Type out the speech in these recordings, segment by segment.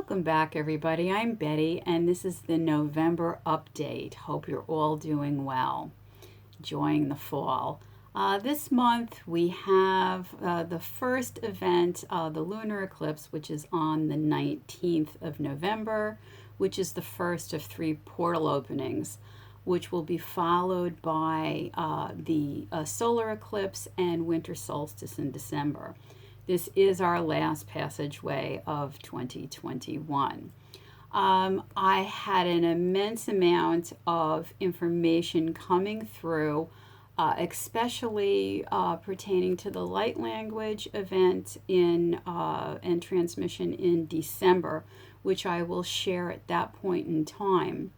Welcome back, everybody. I'm Betty, and this is the November update. Hope you're all doing well, enjoying the fall. This month we have the first event, the lunar eclipse, which is on the 19th of November, which is the first of three portal openings, which will be followed by the solar eclipse and winter solstice in December. This is our last passageway of 2021. I had an immense amount of information coming through, especially pertaining to the light language event and transmission in December, which I will share at that point in time.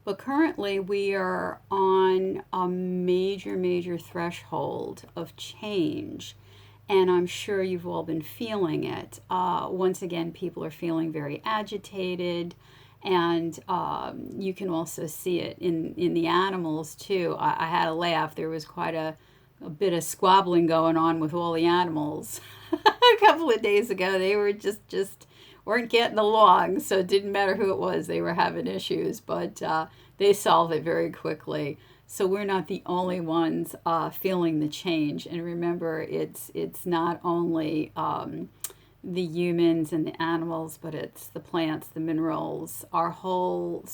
But currently we are on a major threshold of change. And I'm sure you've all been feeling it. Once again, people are feeling very agitated, and you can also see it in the animals too. I had a laugh. There was quite a bit of squabbling going on with all the animals a couple of days ago. They were just weren't getting along, so it didn't matter who it was. They were having issues, but they solved it very quickly. So we're not the only ones feeling the change. And remember, it's not only the humans and the animals, but it's the plants, the minerals. Our whole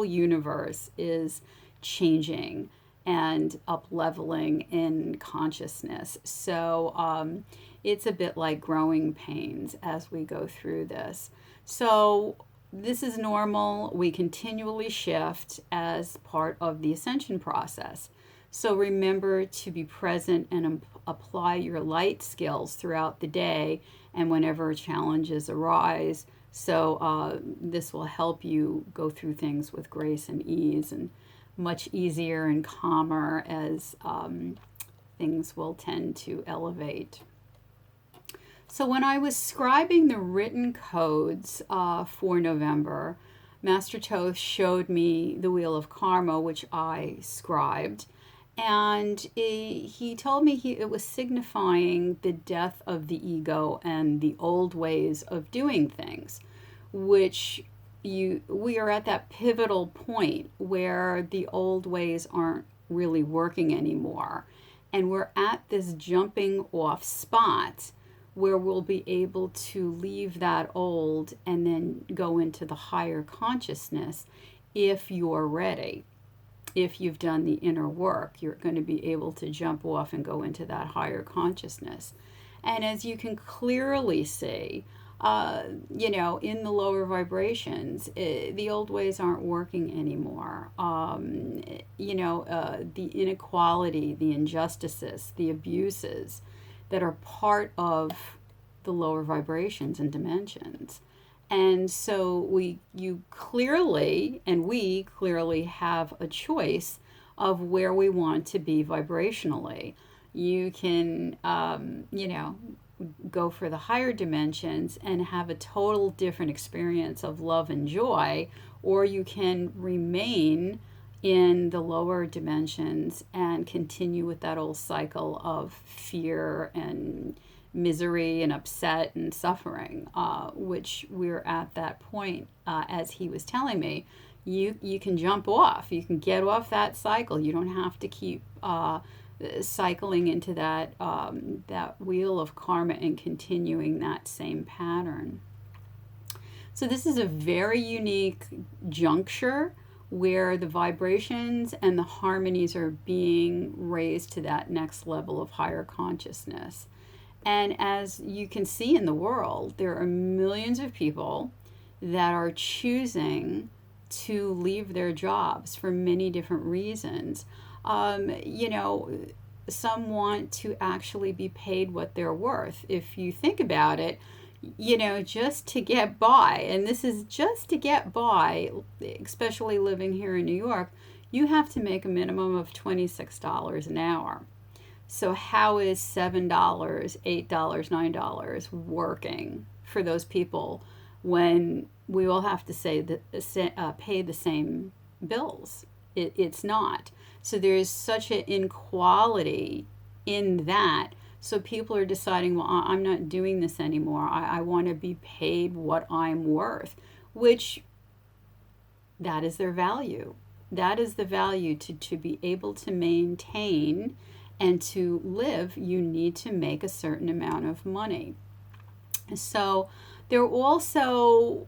universe is changing and up-leveling in consciousness. So it's a bit like growing pains as we go through this. So this is normal. We continually shift as part of the ascension process. So remember to be present and apply your light skills throughout the day and whenever challenges arise. So this will help you go through things with grace and ease, and much easier and calmer as things will tend to elevate. So when I was scribing the written codes for November, Master Toth showed me the Wheel of Karma, which I scribed, and he told me it was signifying the death of the ego and the old ways of doing things, which we are at that pivotal point where the old ways aren't really working anymore, and we're at this jumping off spot where we'll be able to leave that old and then go into the higher consciousness if you're ready. If you've done the inner work, you're going to be able to jump off and go into that higher consciousness. And as you can clearly see, in the lower vibrations, the old ways aren't working anymore. The inequality, the injustices, the abuses that are part of the lower vibrations and dimensions. And so we clearly have a choice of where we want to be vibrationally. You can, go for the higher dimensions and have a total different experience of love and joy, or you can remain in the lower dimensions and continue with that old cycle of fear and misery and upset and suffering, which we're at that point, as he was telling me. You can jump off. You can get off that cycle. You don't have to keep cycling into that wheel of karma and continuing that same pattern. So this is a very unique juncture where the vibrations and the harmonies are being raised to that next level of higher consciousness. And as you can see in the world, there are millions of people that are choosing to leave their jobs for many different reasons. Some want to actually be paid what they're worth. If you think about it, just to get by, and this is just to get by, especially living here in New York, you have to make a minimum of $26 an hour. So how is $7, $8, $9 working for those people when we all have to pay the same bills? It's not. So there's such an inequality in that. So people are deciding, well, I'm not doing this anymore. I want to be paid what I'm worth, which that is their value. That is the value to be able to maintain and to live. You need to make a certain amount of money. So they're also,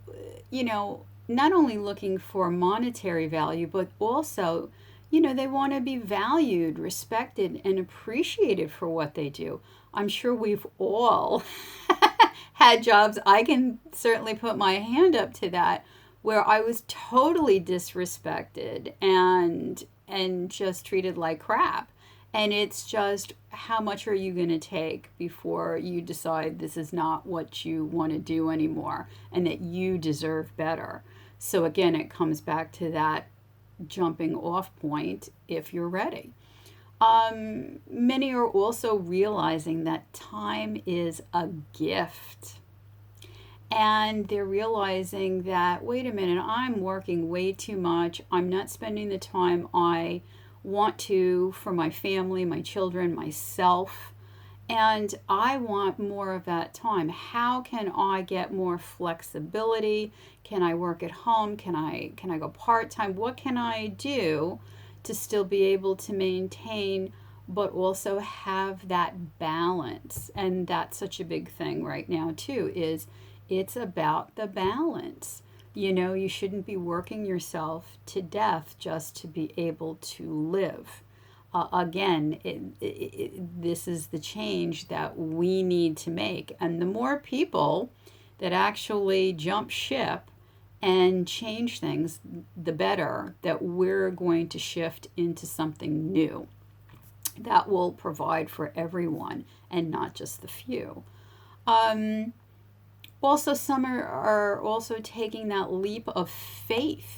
not only looking for monetary value, but also, they want to be valued, respected, and appreciated for what they do. I'm sure we've all had jobs. I can certainly put my hand up to that, where I was totally disrespected and just treated like crap. And it's just, how much are you going to take before you decide this is not what you want to do anymore and that you deserve better? So again, it comes back to that jumping off point if you're ready. Many are also realizing that time is a gift. And they're realizing that, wait a minute, I'm working way too much. I'm not spending the time I want to for my family, my children, myself. And I want more of that time. How can I get more flexibility? Can I work at home? Can I go part-time? What can I do to still be able to maintain but also have that balance? And that's such a big thing right now too, is it's about the balance. You shouldn't be working yourself to death just to be able to live. Again, this is the change that we need to make. And the more people that actually jump ship and change things, the better that we're going to shift into something new that will provide for everyone and not just the few. Also, some are also taking that leap of faith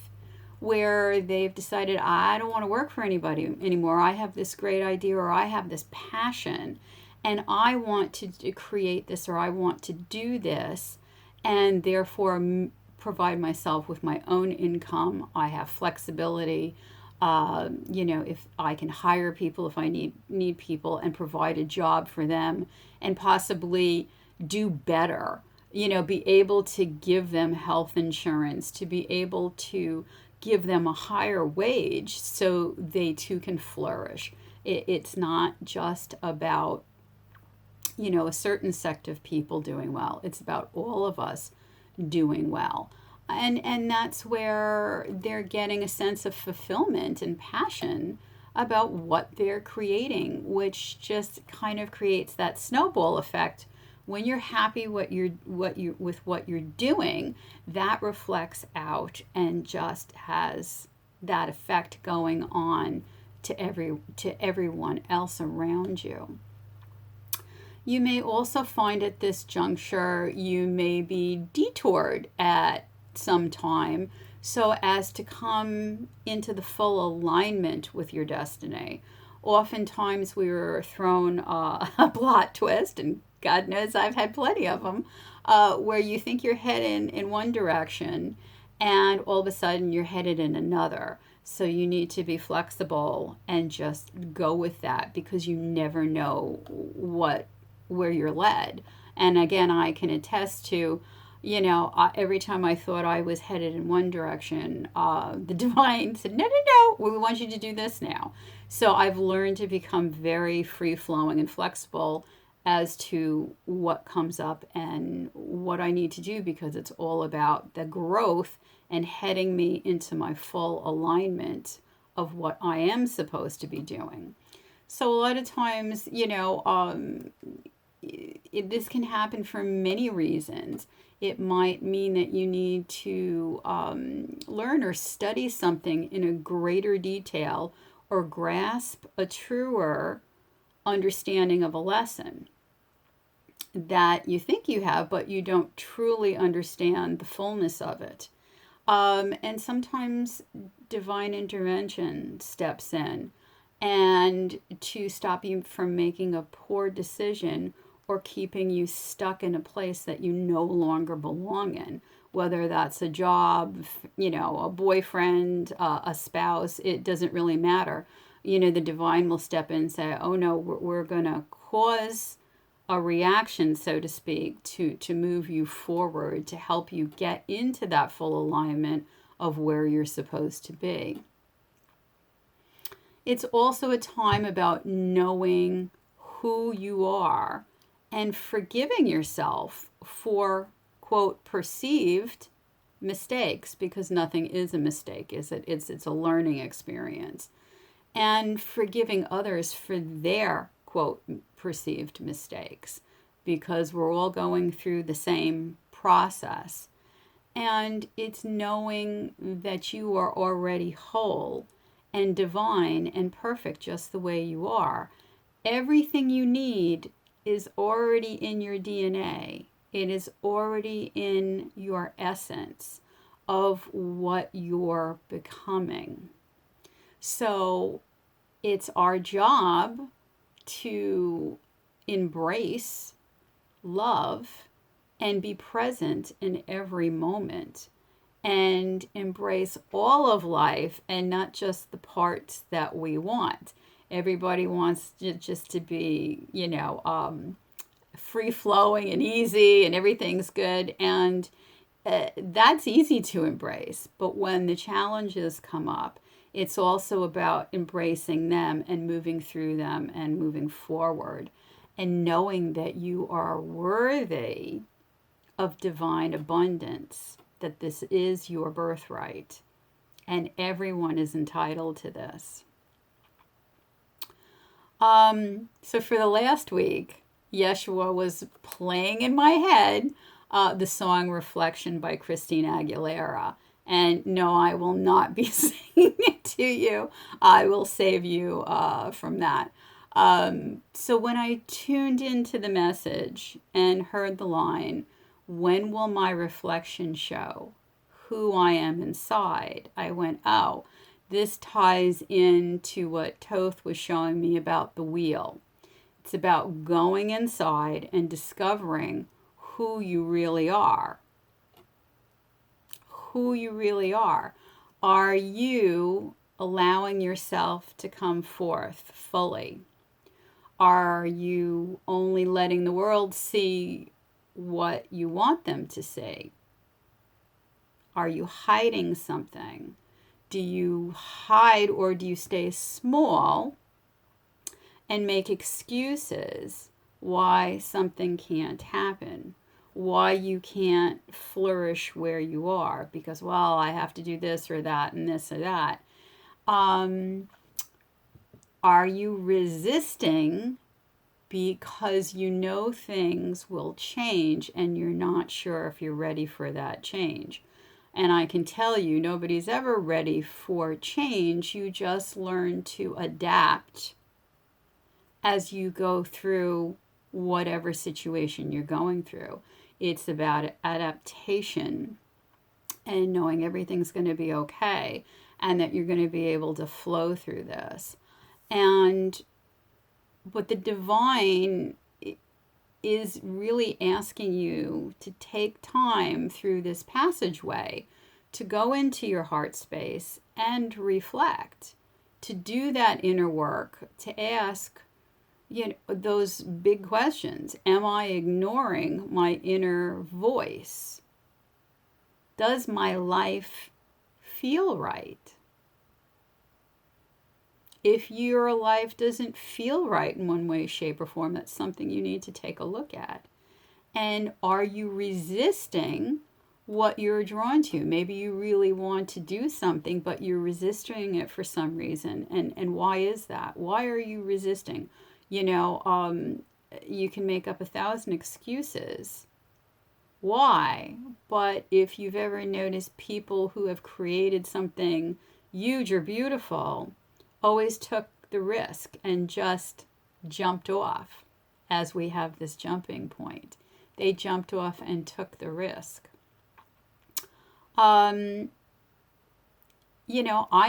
where they've decided, I don't want to work for anybody anymore. I have this great idea, or I have this passion, and I want to create this, or I want to do this, and therefore provide myself with my own income. I have flexibility. If I can hire people, if I need people, and provide a job for them, and possibly do better. Be able to give them health insurance, to be able to give them a higher wage so they too can flourish. It's not just about, a certain sect of people doing well. It's about all of us doing well. And that's where they're getting a sense of fulfillment and passion about what they're creating, which just kind of creates that snowball effect. When you're happy with what you're doing, that reflects out and just has that effect going on to everyone else around you. You may also find at this juncture you may be detoured at some time so as to come into the full alignment with your destiny. Oftentimes we were thrown a plot twist, and God knows I've had plenty of them, where you think you're heading in one direction and all of a sudden you're headed in another. So you need to be flexible and just go with that, because you never know where you're led. And again, I can attest to, every time I thought I was headed in one direction, the divine said, no, we want you to do this now. So I've learned to become very free-flowing and flexible as to what comes up and what I need to do, because it's all about the growth and heading me into my full alignment of what I am supposed to be doing. So a lot of times, this can happen for many reasons. It might mean that you need to learn or study something in a greater detail, or grasp a truer understanding of a lesson that you think you have, but you don't truly understand the fullness of it. And sometimes divine intervention steps in and to stop you from making a poor decision or keeping you stuck in a place that you no longer belong in. Whether that's a job, a boyfriend, a spouse, it doesn't really matter. The divine will step in and say, oh no, we're going to cause a reaction, so to speak, to move you forward, to help you get into that full alignment of where you're supposed to be. It's also a time about knowing who you are and forgiving yourself for, quote, perceived mistakes, because nothing is a mistake, is it? It's a learning experience. And forgiving others for their, quote, perceived mistakes, because we're all going through the same process. And it's knowing that you are already whole and divine and perfect just the way you are. Everything you need is already in your DNA. It is already in your essence of what you're becoming. So it's our job to embrace love and be present in every moment and embrace all of life and not just the parts that we want. Everybody wants just to be, free flowing and easy and everything's good. And that's easy to embrace. But when the challenges come up, it's also about embracing them and moving through them and moving forward and knowing that you are worthy of divine abundance, that this is your birthright, and everyone is entitled to this. So for the last week, Yeshua was playing in my head the song Reflection by Christina Aguilera. And no, I will not be singing it to you. I will save you from that. So when I tuned into the message and heard the line, "When will my reflection show who I am inside?" I went, oh, this ties into what Toth was showing me about the wheel. It's about going inside and discovering who you really are. Who you really are. Are you allowing yourself to come forth fully? Are you only letting the world see what you want them to see? Are you hiding something? Do you hide, or do you stay small and make excuses why something can't happen? Why you can't flourish where you are? Because, well, I have to do this or that and this or that. Are you resisting because you know things will change and you're not sure if you're ready for that change? And I can tell you, nobody's ever ready for change. You just learn to adapt as you go through whatever situation you're going through. It's about adaptation and knowing everything's going to be okay and that you're going to be able to flow through this. But the divine is really asking you to take time through this passageway to go into your heart space and reflect, to do that inner work, to ask, those big questions. Am I ignoring my inner voice? Does my life feel right? If your life doesn't feel right in one way, shape, or form, that's something you need to take a look at. And are you resisting what you're drawn to? Maybe you really want to do something, but you're resisting it for some reason. And why is that? Why are you resisting? You can make up 1,000 excuses. Why? But if you've ever noticed people who have created something huge or beautiful, always took the risk and just jumped off, as we have this jumping point. They jumped off and took the risk. I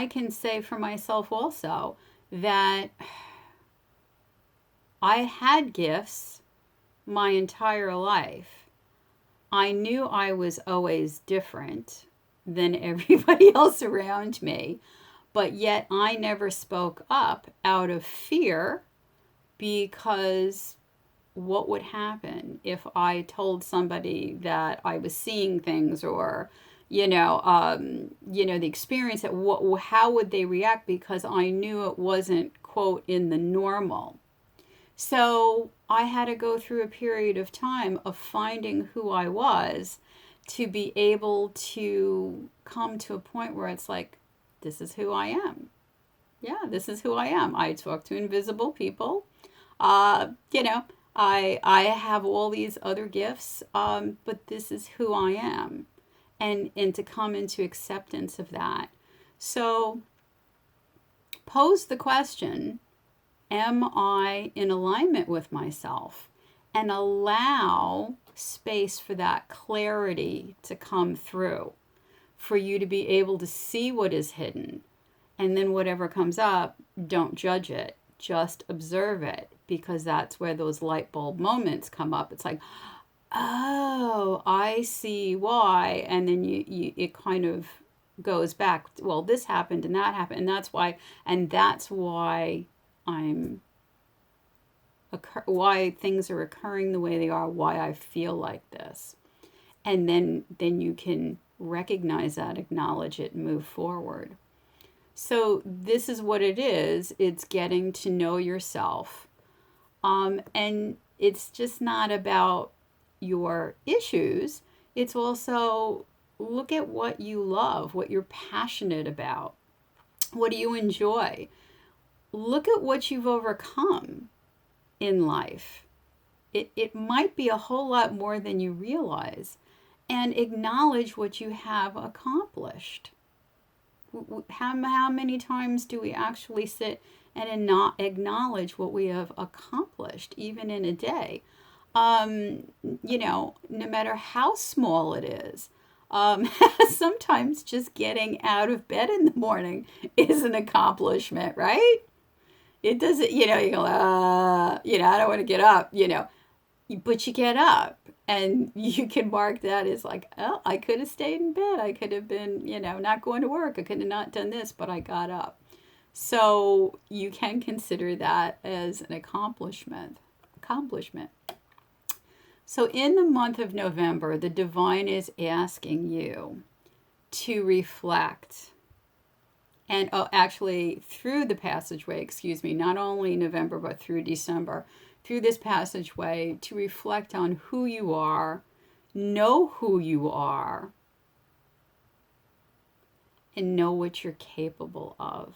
can say for myself also that I had gifts my entire life. I knew I was always different than everybody else around me. But yet I never spoke up out of fear because what would happen if I told somebody that I was seeing things, or the experience, that how would they react, because I knew it wasn't, quote, in the normal. So I had to go through a period of time of finding who I was, to be able to come to a point where it's like, this is who I am. Yeah, this is who I am. I talk to invisible people. Uh, you know, I have all these other gifts, but this is who I am, and to come into acceptance of that. So pose the question: am I in alignment with myself? And allow space for that clarity to come through, for you to be able to see what is hidden. And then whatever comes up, don't judge it, just observe it, because that's where those light bulb moments come up. It's like, oh, I see why. And then it kind of goes back, well, this happened and that happened, and that's why I'm why things are occurring the way they are, why I feel like this. And then you can recognize that, acknowledge it, and move forward. So this is what it is. It's getting to know yourself. And it's just not about your issues. It's also, look at what you love, what you're passionate about. What do you enjoy? Look at what you've overcome in life. It might be a whole lot more than you realize. And acknowledge what you have accomplished. How many times do we actually sit and not acknowledge what we have accomplished, even in a day? No matter how small it is. Sometimes just getting out of bed in the morning is an accomplishment, right? It doesn't, you go, I don't want to get up, but you get up, and you can mark that as like, oh, I could have stayed in bed. I could have been, not going to work. I could have not done this, but I got up. So you can consider that as an accomplishment. So in the month of November, the divine is asking you to reflect. And actually, through the passageway, not only November, but through December, through this passageway, to reflect on who you are, know who you are, and know what you're capable of.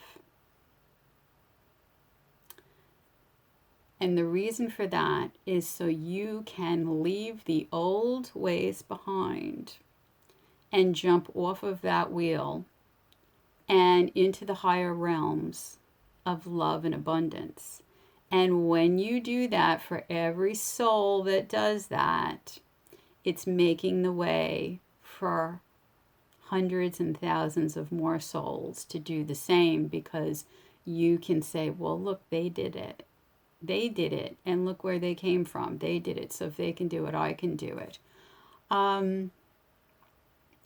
And the reason for that is so you can leave the old ways behind and jump off of that wheel and into the higher realms of love and abundance. And when you do that, for every soul that does that, it's making the way for hundreds and thousands of more souls to do the same, because you can say, well, look, they did it. They did it, and look where they came from. They did it, so if they can do it, I can do it.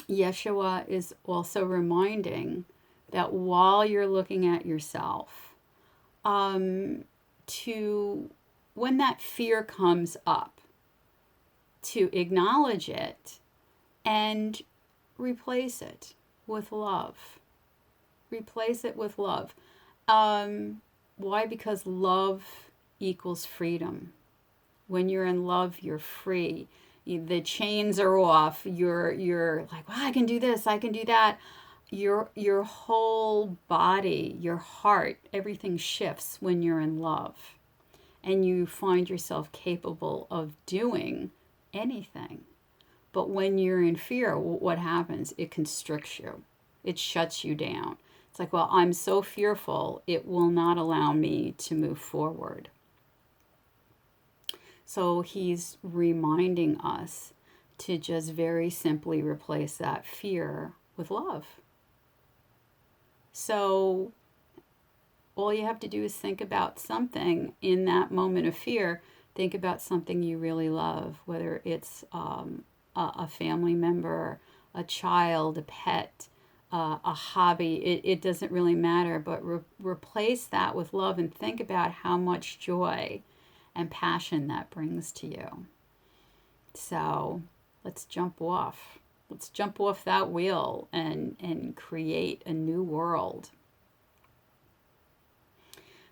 Yeshua is also reminding that while you're looking at yourself, to, when that fear comes up, to acknowledge it and replace it with love. Replace it with love. Why? Because love equals freedom. When you're in love, you're free. The chains are off. You're like, well, I can do this, I can do that. Your whole body, your heart, everything shifts when you're in love. And you find yourself capable of doing anything. But when you're in fear, what happens? It constricts you. It shuts you down. It's like, well, I'm so fearful, it will not allow me to move forward. So he's reminding us to just very simply replace that fear with love. So all you have to do is think about something in that moment of fear. Think about something you really love, whether it's a family member, a child, a pet, a hobby. It doesn't really matter, but replace that with love, and think about how much joy and passion that brings to you. So let's jump off. Let's jump off that wheel and create a new world.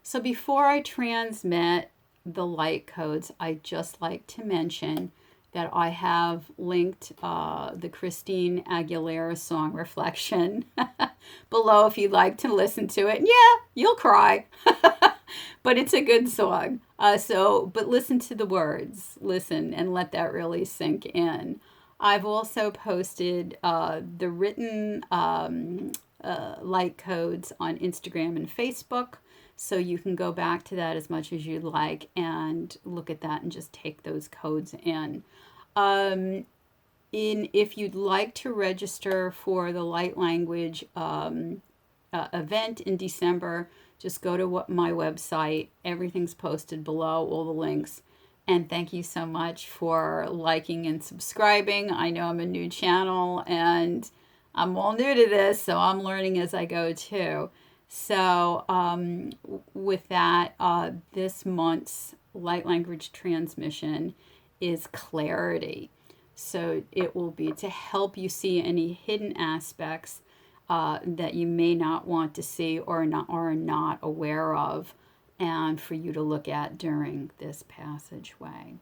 So before I transmit the light codes, I'd just like to mention that I have linked the Christine Aguilera song Reflection below if you'd like to listen to it. And yeah, you'll cry, but it's a good song. But listen to the words, listen, and let that really sink in. I've also posted the written light codes on Instagram and Facebook. So you can go back to that as much as you'd like and look at that and just take those codes in. If you'd like to register for the Light Language event in December, just go to my website. Everything's posted below, all the links. And thank you so much for liking and subscribing. I know I'm a new channel and I'm all new to this, so I'm learning as I go too. So with that, this month's light language transmission is clarity. So it will be to help you see any hidden aspects that you may not want to see or are not aware of, and for you to look at during this passageway.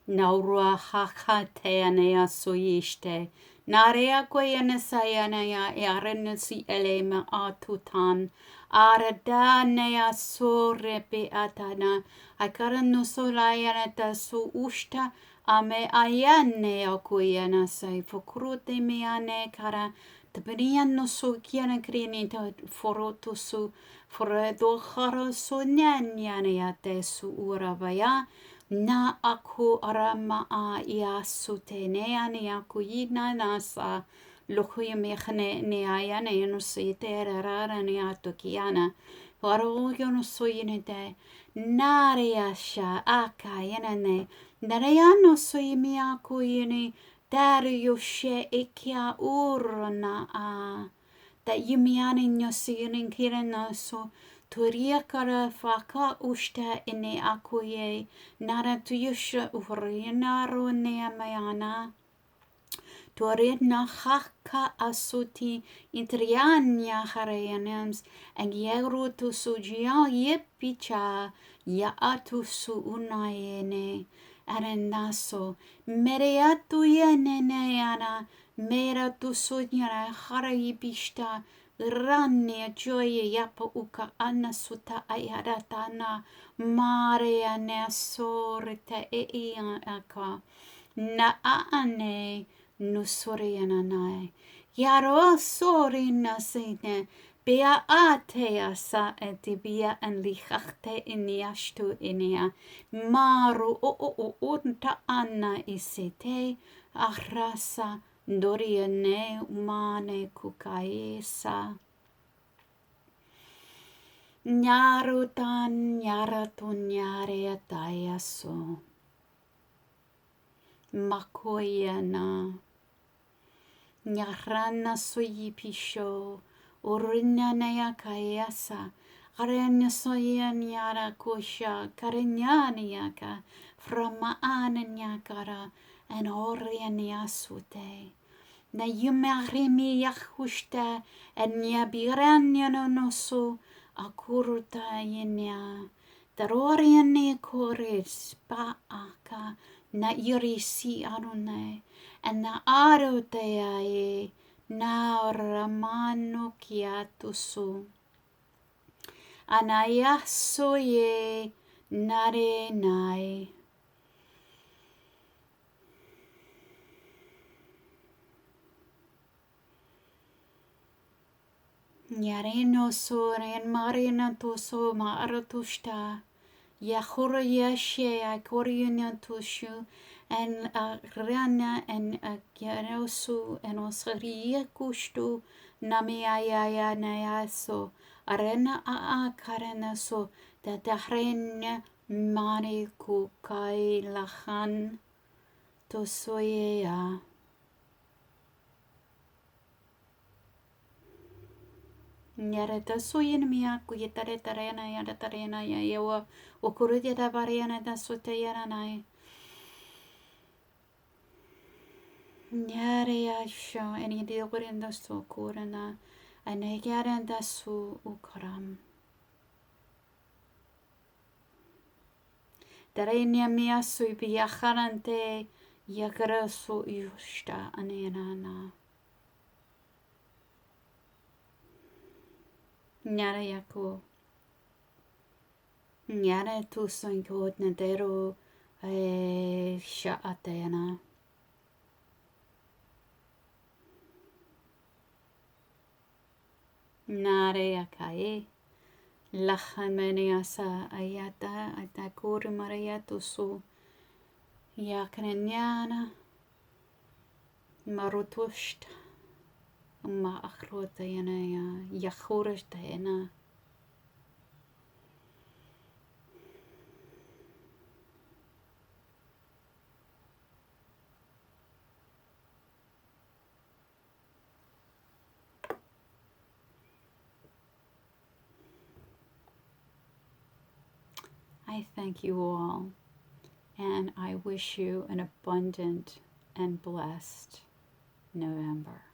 Naurua haka te anea soyiste. Narea koyana sayanaya earenasi elema atutan. Arada nea sorepe atana. Akarano solayana ta su usta. Ame ayane koyana sai fokrute meane kara. Tabariano so kiana krinita foroto su. Foredo haro so nyanyana te su urabaya. Na aku arama a ia sutenea ne aku ina nasa lokuya mechane ne ayana no sitere rara ne atokiana waro no soyine de naria sha aka yana ne nareano soyimi aku yini dario she ikia urna a that yumiani no sinin kirana so Turia kara whaka usta ine akoye nara tuyusha ufrinaro nea mayana. Turia na haka asuti intriania harayanams and yegru tu sujia yepicha ya atu su unayene arenaso mereatu yeneneana mera tu sunyara harayibishta. Ranne joye yapa uka ana suta ayaratana marea ne sorte e aka na aane nusoriana nai yaro sorina sine bea atea sa etibia and lichachte iniashtu inia maru o unta anna isete ahrasa Doriane umane kukaesa. Nyarutan nyaratun nyare atayaso. Makoyana. Nyarana soyipisho. Urina naya kayasa. Karenya soya nyara kusha. Karenyani yaka. Framaana nyakara. En oriani asute. Na yumarimi yahushta en yabiranya no so akuruta yenya. Daroriani koris pa aka na yurisi arune en na arotea na ramano kiatusu. Anayasoye nare nai. Yareno so en marina to so maaratushta. Yahura yashe I korina tushu en rana en gerosu en osariya kushtu namiaya nayaso arena karena so da dahrenya mani kukai lahan to soya. Yara da soyena miaku yetare tarena yada tarena ya yewa wakurudia da variana da sotayana nai. Yara ya sho eni di okurenda so kurana ane yara da su ukaram. Darenia mia su biacharante yakara so yushta anena. Nyara yaku. Nyara tu son god nadero sha atena. Nare yakae. Lachameniasa ayata atakuri mariatu su. Yakanyana. Marutushta. Ma akhrota yana yakhurishta yana. I thank you all, and I wish you an abundant and blessed November.